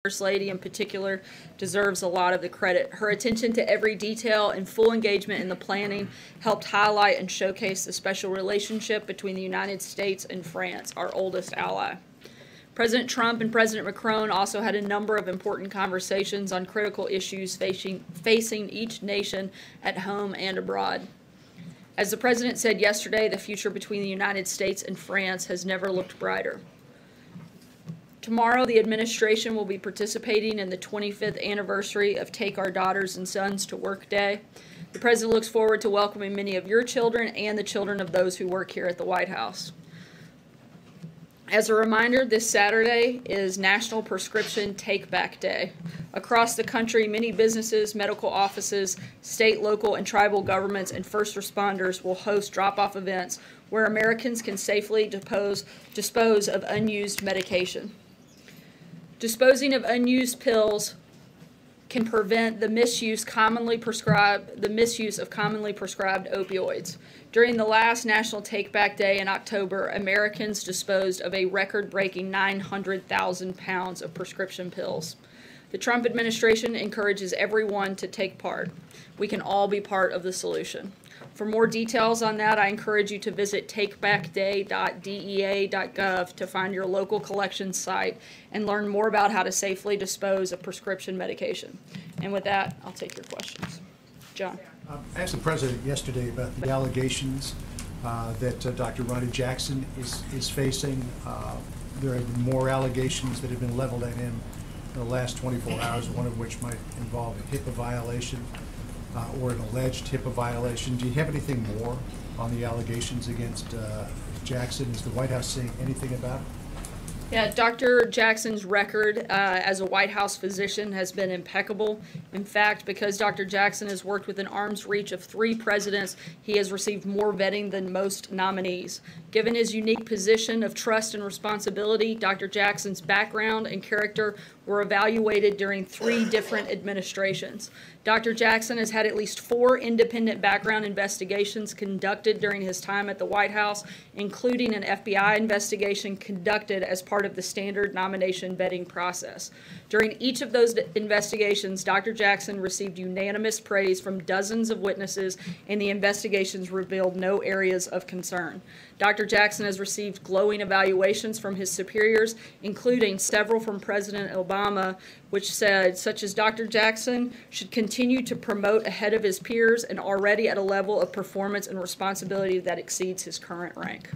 First Lady in particular deserves a lot of the credit. Her attention to every detail and full engagement in the planning helped highlight and showcase the special relationship between the United States and France, our oldest ally. President Trump and President Macron also had a number of important conversations on critical issues facing each nation at home and abroad. As the President said yesterday, the future between the United States and France has never looked brighter. Tomorrow, the administration will be participating in the 25th anniversary of Take Our Daughters and Sons to Work Day. The President looks forward to welcoming many of your children and the children of those who work here at the White House. As a reminder, this Saturday is National Prescription Take Back Day. Across the country, many businesses, medical offices, state, local, and tribal governments and first responders will host drop-off events where Americans can safely dispose of unused medication. Disposing of unused pills can prevent the misuse of commonly prescribed opioids. During the last National Take Back Day in October, Americans disposed of a record-breaking 900,000 pounds of prescription pills. The Trump administration encourages everyone to take part. We can all be part of the solution. For more details on that, I encourage you to visit takebackday.dea.gov to find your local collection site and learn more about how to safely dispose of prescription medication. And with that, I'll take your questions. John. I asked the President yesterday about the allegations that Dr. Ronnie Jackson is facing. There have been more allegations that have been leveled at him in the last 24 hours, one of which might involve a HIPAA violation. Or an alleged HIPAA violation. Do you have anything more on the allegations against Jackson? Is the White House saying anything about it? Yeah, Dr. Jackson's record as a White House physician has been impeccable. In fact, because Dr. Jackson has worked within arm's reach of 3 presidents, he has received more vetting than most nominees. Given his unique position of trust and responsibility, Dr. Jackson's background and character were evaluated during 3 different administrations. Dr. Jackson has had at least 4 independent background investigations conducted during his time at the White House, including an FBI investigation conducted as part of the standard nomination vetting process. During each of those investigations, Dr. Jackson received unanimous praise from dozens of witnesses, and the investigations revealed no areas of concern. Dr. Jackson has received glowing evaluations from his superiors, including several from President Obama, which said, such as Dr. Jackson should continue to promote ahead of his peers and already at a level of performance and responsibility that exceeds his current rank.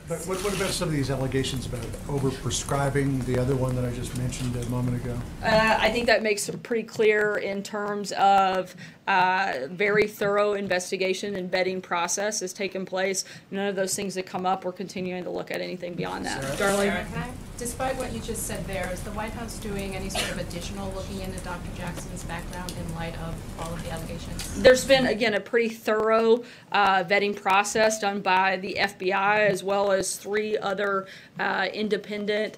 But what about some of these allegations about overprescribing, the other one that I just mentioned a moment ago? I think that makes it pretty clear in terms of very thorough investigation and vetting process has taken place. None of those things that come up, we're continuing to look at anything beyond that. Sarah? Darlene? Despite what you just said there, is the White House doing any sort of additional looking into Dr. Jackson's background in light of all of the allegations? There's been, again, a pretty thorough vetting process done by the FBI as well as 3 other independent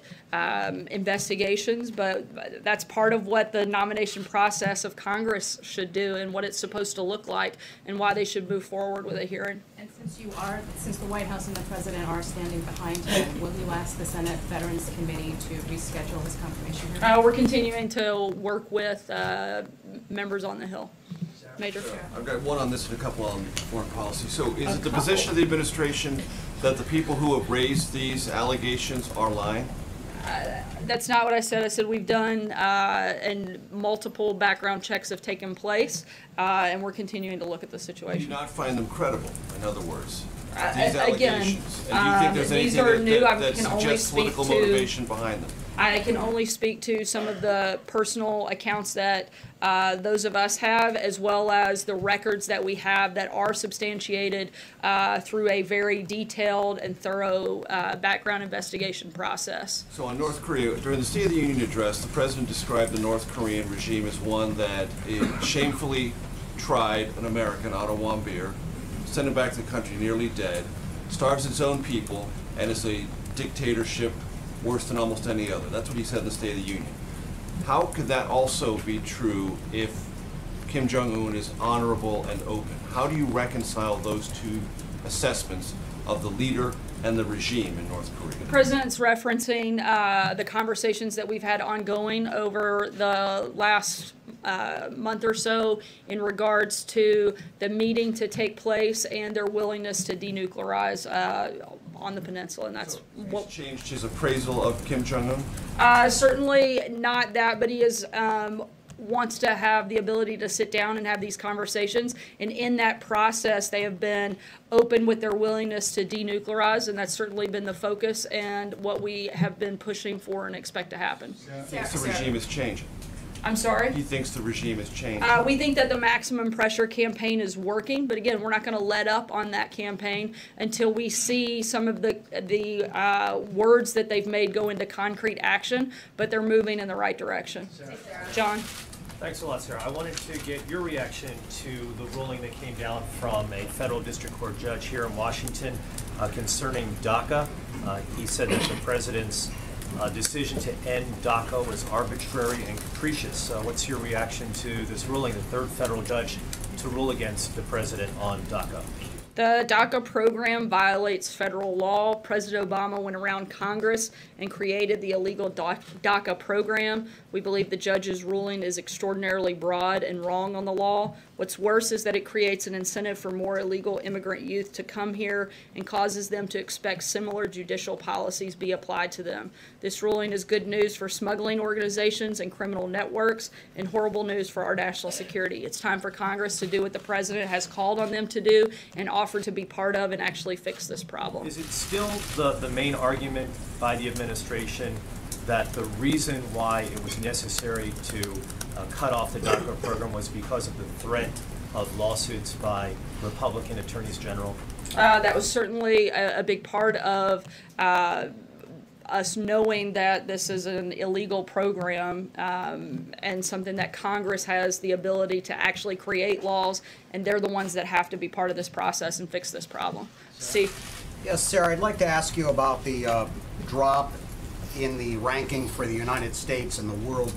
investigations, but that's part of what the nomination process of Congress should do and what it's supposed to look like and why they should move forward with a hearing. And since the White House and the President are standing behind him, will you ask the Senate Veterans Committee to reschedule his confirmation hearing? We're continuing to work with members on the Hill. Major. I've got one on this and a couple on foreign policy. So is it the position of the administration that the people who have raised these allegations are lying? That's not what I said. I said we've done and multiple background checks have taken place, and we're continuing to look at the situation. Do you not find them credible, in other words? Again, These allegations. And do you think there's anything that suggests political motivation behind them? I can only speak to some of the personal accounts that those of us have, as well as the records that we have that are substantiated through a very detailed and thorough background investigation process. So on North Korea, during the State of the Union address, the President described the North Korean regime as one that shamefully tried an American, Otto Warmbier, sent him back to the country nearly dead, starves its own people, and is a dictatorship worse than almost any other. That's what he said in the State of the Union. How could that also be true if Kim Jong-un is honorable and open? How do you reconcile those 2 assessments of the leader and the regime in North Korea? The President's referencing the conversations that we've had ongoing over the last month or so in regards to the meeting to take place and their willingness to denuclearize on the peninsula, and that's what He's changed his appraisal of Kim Jong-un? certainly not that, but he is wants to have the ability to sit down and have these conversations, and in that process they have been open with their willingness to denuclearize, and that's certainly been the focus and what we have been pushing for and expect to happen. He thinks the regime is changing. I'm sorry? He thinks the regime is changing. We think that the maximum pressure campaign is working, but again, we're not going to let up on that campaign until we see some of the words that they've made go into concrete action, but they're moving in the right direction. John? Thanks a lot, Sarah. I wanted to get your reaction to the ruling that came down from a federal district court judge here in Washington concerning DACA. He said that the president's decision to end DACA was arbitrary and capricious. What's your reaction to this ruling, the third federal judge to rule against the president on DACA? The DACA program violates federal law. President Obama went around Congress and created the illegal DACA program. We believe the judge's ruling is extraordinarily broad and wrong on the law. What's worse is that it creates an incentive for more illegal immigrant youth to come here and causes them to expect similar judicial policies be applied to them. This ruling is good news for smuggling organizations and criminal networks, and horrible news for our national security. It's time for Congress to do what the president has called on them to do and offer to be part of and actually fix this problem. Is it still the main argument by the administration that the reason why it was necessary to cut off the DACA program was because of the threat of lawsuits by Republican attorneys general? That was certainly a big part of us knowing that this is an illegal program and something that Congress has the ability to actually create laws, and they're the ones that have to be part of this process and fix this problem. Steve? Yes, Sarah, I'd like to ask you about the drop in the ranking for the United States in the World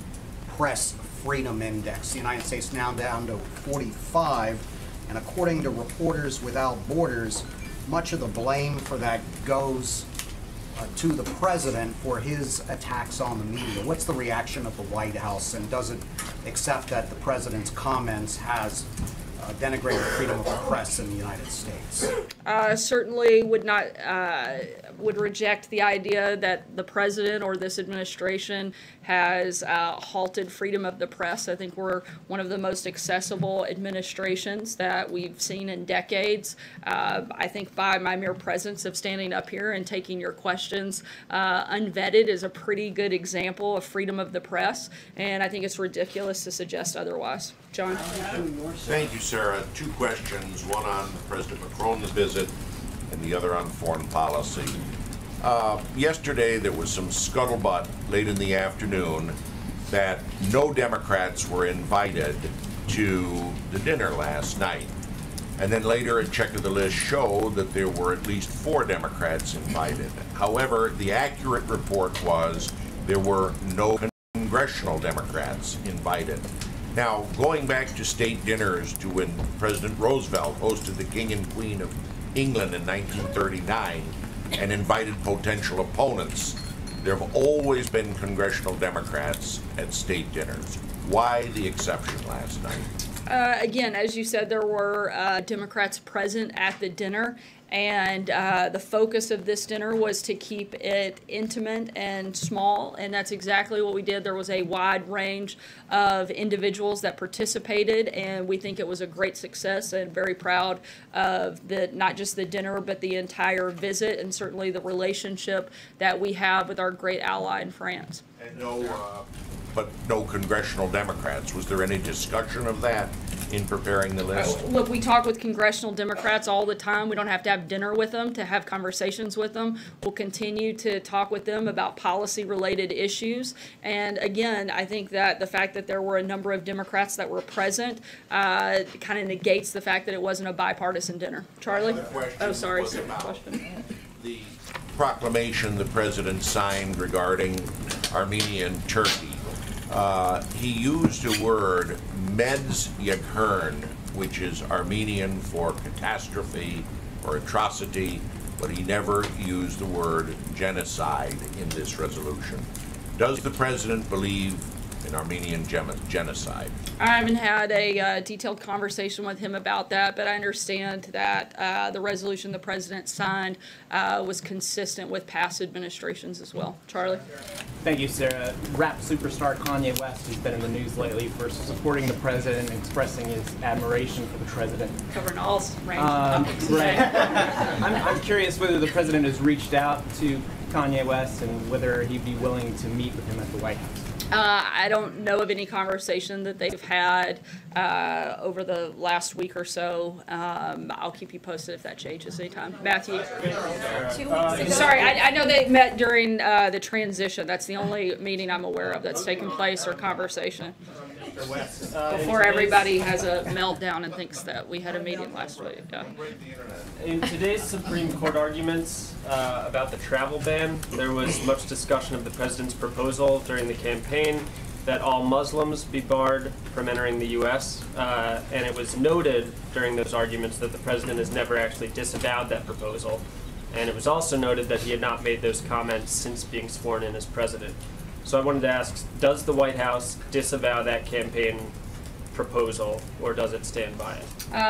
Press Freedom Index. The United States now down to 45, and according to Reporters Without Borders, much of the blame for that goes to the president for his attacks on the media. What's the reaction of the White House, and does it accept that the president's comments has denigrated freedom of the press in the United States? Certainly would reject the idea that the president or this administration has halted freedom of the press. I think we're one of the most accessible administrations that we've seen in decades. I think by my mere presence of standing up here and taking your questions unvetted is a pretty good example of freedom of the press, and I think it's ridiculous to suggest otherwise. John? Thank you, Sarah. Two questions, one on President Macron's visit and the other on foreign policy. Yesterday there was some scuttlebutt late in the afternoon that no Democrats were invited to the dinner last night. And then later a check of the list showed that there were at least 4 Democrats invited. However, the accurate report was there were no congressional Democrats invited. Now, going back to state dinners to when President Roosevelt hosted the King and Queen of England in 1939 and invited potential opponents, there have always been congressional Democrats at state dinners. Why the exception last night? Again, as you said, there were Democrats present at the dinner, and the focus of this dinner was to keep it intimate and small, and that's exactly what we did. There was a wide range of individuals that participated, and we think it was a great success, and very proud of not just the dinner, but the entire visit, and certainly the relationship that we have with our great ally in France. And but no congressional Democrats. Was there any discussion of that in preparing the list? Look, we talk with congressional Democrats all the time. We don't have to have dinner with them to have conversations with them. We'll continue to talk with them about policy-related issues. And again, I think that the fact that there were a number of Democrats that were present kind of negates the fact that it wasn't a bipartisan dinner. Charlie? Oh, sorry. Question. The proclamation the president signed regarding Armenia and Turkey. He used a word, Medz Yaghern, which is Armenian for catastrophe or atrocity, but he never used the word genocide in this resolution. Does the president believe in Armenian genocide? I haven't had a detailed conversation with him about that, but I understand that the resolution the president signed was consistent with past administrations as well. Charlie? Thank you, Sarah. Rap superstar Kanye West has been in the news lately for supporting the president and expressing his admiration for the president. Covering all range of topics today. I'm curious whether the president has reached out to Kanye West and whether he'd be willing to meet with him at the White House. I don't know of any conversation that they've had over the last week or so. I'll keep you posted if that changes anytime. Matthew? 2 weeks ago. Sorry, I know they met during the transition. That's the only meeting I'm aware of that's taken place or conversation. Before everybody has a meltdown and thinks that we had a meeting last week. Yeah. In today's Supreme Court arguments about the travel ban, there was much discussion of the president's proposal during the campaign that all Muslims be barred from entering the U.S., and it was noted during those arguments that the president has never actually disavowed that proposal, and it was also noted that he had not made those comments since being sworn in as president. So I wanted to ask, does the White House disavow that campaign proposal, or does it stand by it?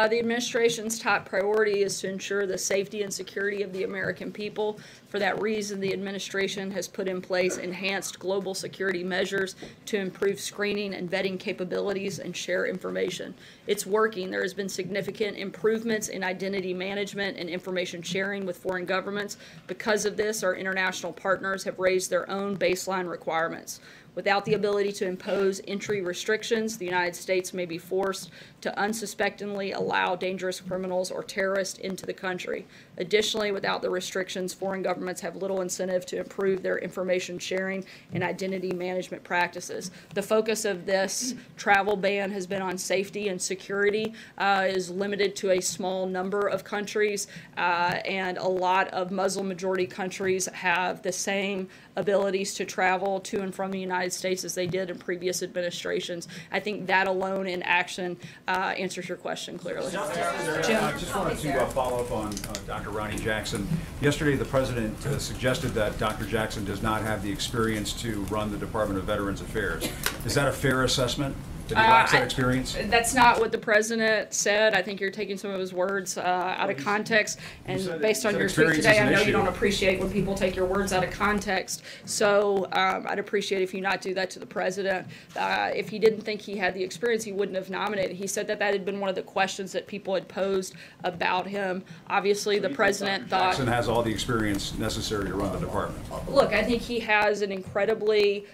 The administration's top priority is to ensure the safety and security of the American people. For that reason, the administration has put in place enhanced global security measures to improve screening and vetting capabilities and share information. It's working. There has been significant improvements in identity management and information sharing with foreign governments. Because of this, our international partners have raised their own baseline requirements. Without the ability to impose entry restrictions, the United States may be forced to unsuspectingly allow dangerous criminals or terrorists into the country. Additionally, without the restrictions, foreign governments have little incentive to improve their information sharing and identity management practices. The focus of this travel ban has been on safety and security, is limited to a small number of countries, and a lot of Muslim majority countries have the same abilities to travel to and from the United States as they did in previous administrations. I think that alone in action answers your question clearly. Jim? I just wanted to follow up on Dr. Ronnie Jackson. Yesterday, the president suggested that Dr. Jackson does not have the experience to run the Department of Veterans Affairs. Is that a fair assessment? That he lacks that experience? That's not what the president said. I think you're taking some of his words out of context, and based on your tweet today, I know you don't appreciate when people take your words out of context. So I'd appreciate if you not do that to the president. If he didn't think he had the experience, he wouldn't have nominated. He said that that had been one of the questions that people had posed about him. Obviously, the president thought Jackson has all the experience necessary to run the department. Look, I think he has an incredibly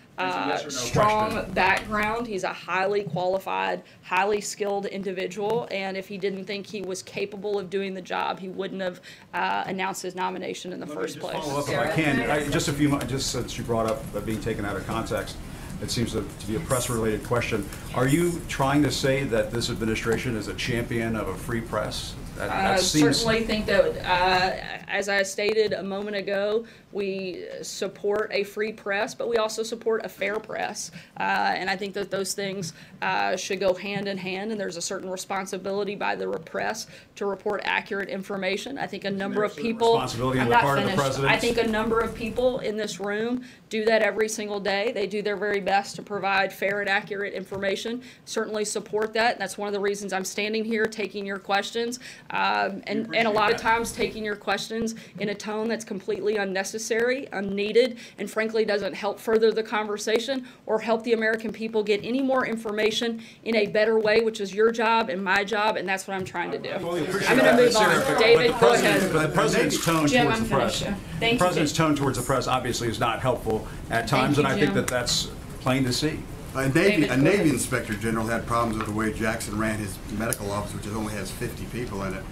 strong background. He's a highly qualified, highly skilled individual, and if he didn't think he was capable of doing the job, he wouldn't have announced his nomination in the first place. Follow up if I can. Just since you brought up being taken out of context, it seems to be a press-related question. Are you trying to say that this administration is a champion of a free press? I certainly think that, as I stated a moment ago, we support a free press, but we also support a fair press. And I think that those things should go hand in hand, and there's a certain responsibility by the press to report accurate information. I think a number of people, I'm not finished. I think a number of people in this room do that every single day. They do their very best to provide fair and accurate information. Certainly support that, and that's one of the reasons I'm standing here taking your questions. And a lot of times taking your questions in a tone that's completely unnecessary, unneeded, and frankly doesn't help further the conversation or help the American people get any more information in a better way, which is your job and my job, and that's what I'm trying to do. I'm going to move on. David, go ahead. The president's tone Jim, towards the press. Thank you. The president's tone towards the press obviously is not helpful at times, and I think that that's plain to see. A Navy Inspector General had problems with the way Jackson ran his medical office, which only has 50 people in it.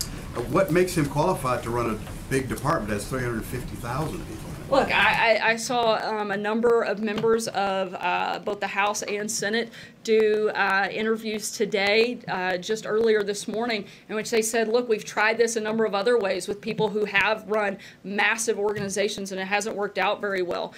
What makes him qualified to run a big department that has 350,000 people in it? Look, I saw a number of members of both the House and Senate do interviews today, just earlier this morning, in which they said, look, we've tried this a number of other ways with people who have run massive organizations and it hasn't worked out very well.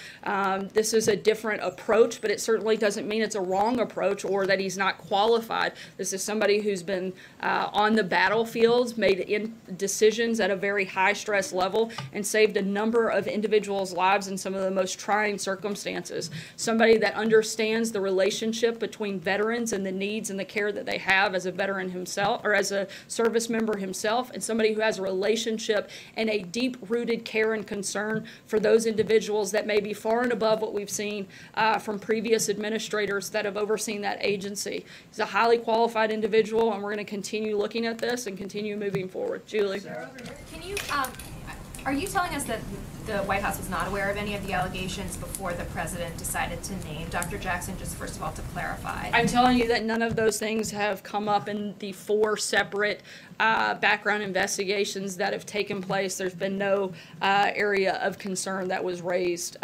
This is a different approach, but it certainly doesn't mean it's a wrong approach or that he's not qualified. This is somebody who's been on the battlefields, made decisions at a very high stress level, and saved a number of individuals' lives in some of the most trying circumstances. Somebody that understands the relationship between veterans and the needs and the care that they have as a veteran himself or as a service member himself, and somebody who has a relationship and a deep-rooted care and concern for those individuals that may be far and above what we've seen from previous administrators that have overseen that agency. He's a highly qualified individual, and we're going to continue looking at this and continue moving forward. Julie. Can you, are you telling us that the White House was not aware of any of the allegations before the president decided to name Dr. Jackson, just first of all to clarify? I'm telling you that none of those things have come up in the 4 separate background investigations that have taken place. There's been no area of concern that was raised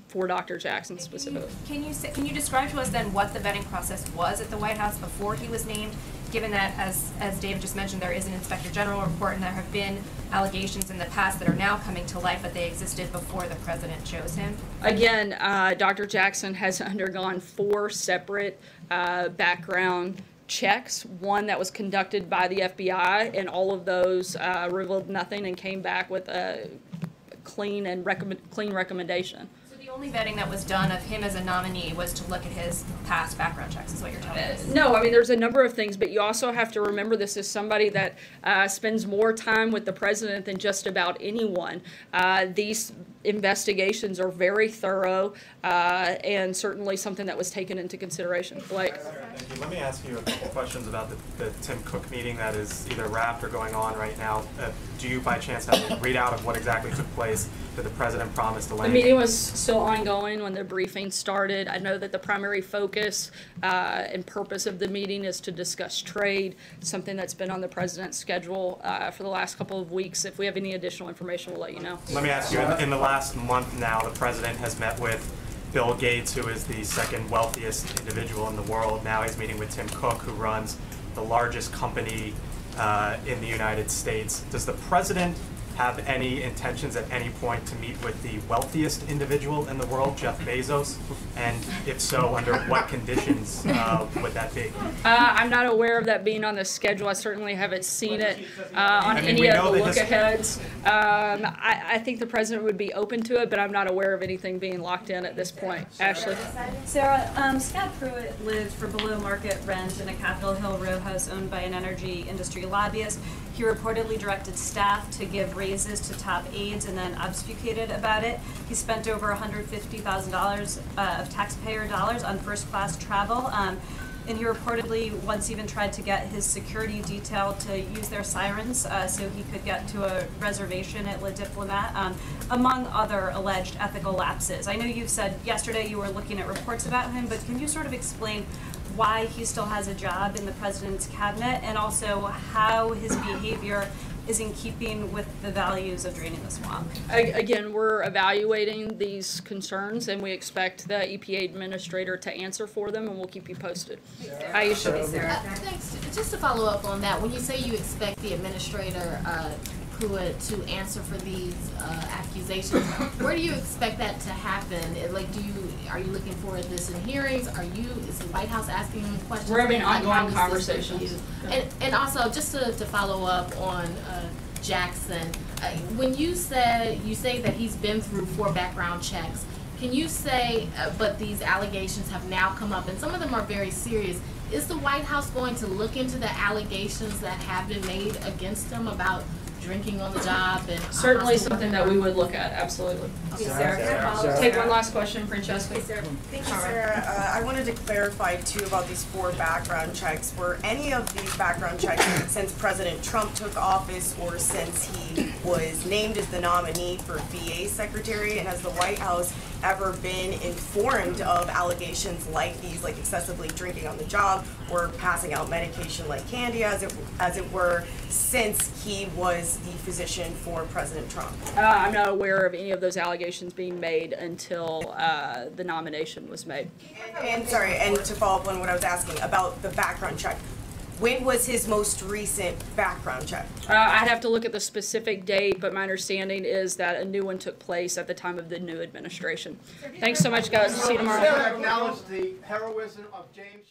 for Dr. Jackson specifically. Can you describe to us then what the vetting process was at the White House before he was named, given that, as Dave just mentioned, there is an Inspector General report and there have been allegations in the past that are now coming to light, but they existed before the president chose him? Again, Dr. Jackson has undergone 4 separate background checks, one that was conducted by the FBI, and all of those revealed nothing and came back with a clean recommendation. The only vetting that was done of him as a nominee was to look at his past background checks, is what you're telling us? No, I mean, there's a number of things, but you also have to remember this is somebody that spends more time with the president than just about anyone. These investigations are very thorough and certainly something that was taken into consideration. Blake. Thank you. Let me ask you a couple questions about the Tim Cook meeting that is either wrapped or going on right now. Do you by chance have a readout of what exactly took place? Did the president promise to land? The meeting was still ongoing when the briefing started. I know that the primary focus and purpose of the meeting is to discuss trade, something that's been on the president's schedule for the last couple of weeks. If we have any additional information, we'll let you know. Let me ask you, in the last month now, the president has met with Bill Gates, who is the second wealthiest individual in the world. Now he's meeting with Tim Cook, who runs the largest company in the United States. Does the president have any intentions at any point to meet with the wealthiest individual in the world, Jeff Bezos? And if so, under what conditions would that be? I'm not aware of that being on the schedule. I certainly haven't seen it on any of the look-aheads. I think the president would be open to it, but I'm not aware of anything being locked in at this point. Ashley? Sarah, Scott Pruitt lived for below market rent in a Capitol Hill row house owned by an energy industry lobbyist. He reportedly directed staff to give raises to top aides and then obfuscated about it. He spent over $150,000 of taxpayer dollars on first-class travel. And he reportedly once even tried to get his security detail to use their sirens so he could get to a reservation at Le Diplomat, among other alleged ethical lapses. I know you said yesterday you were looking at reports about him, but can you sort of explain why he still has a job in the president's cabinet, and also how his behavior is in keeping with the values of draining the swamp? Again, we're evaluating these concerns, and we expect the EPA administrator to answer for them, and we'll keep you posted. Aisha. Thanks. Just to follow up on that, when you say you expect the administrator Pruitt to answer for these accusations, where do you expect that to happen? Like, are you looking for this in hearings? Is the White House asking him questions? We're having ongoing conversations. And also, just to follow up on Jackson, when you say that he's been through 4 background checks, can you say, but these allegations have now come up, and some of them are very serious. Is the White House going to look into the allegations that have been made against him about drinking on the job? And certainly something that we would look at, absolutely. Sarah. Take one last question, Francesca. Thank you, Sarah. I wanted to clarify too about these 4 background checks. Were any of these background checks since President Trump took office or since he was named as the nominee for VA Secretary? And has the White House ever been informed of allegations like these, like excessively drinking on the job or passing out medication like candy, as it were, since he was the physician for President Trump? I'm not aware of any of those allegations being made until the nomination was made. And to follow up on what I was asking about the background check, when was his most recent background check? I'd have to look at the specific date, but my understanding is that a new one took place at the time of the new administration. Thanks so much, guys. See you tomorrow. Acknowledge the heroism of James.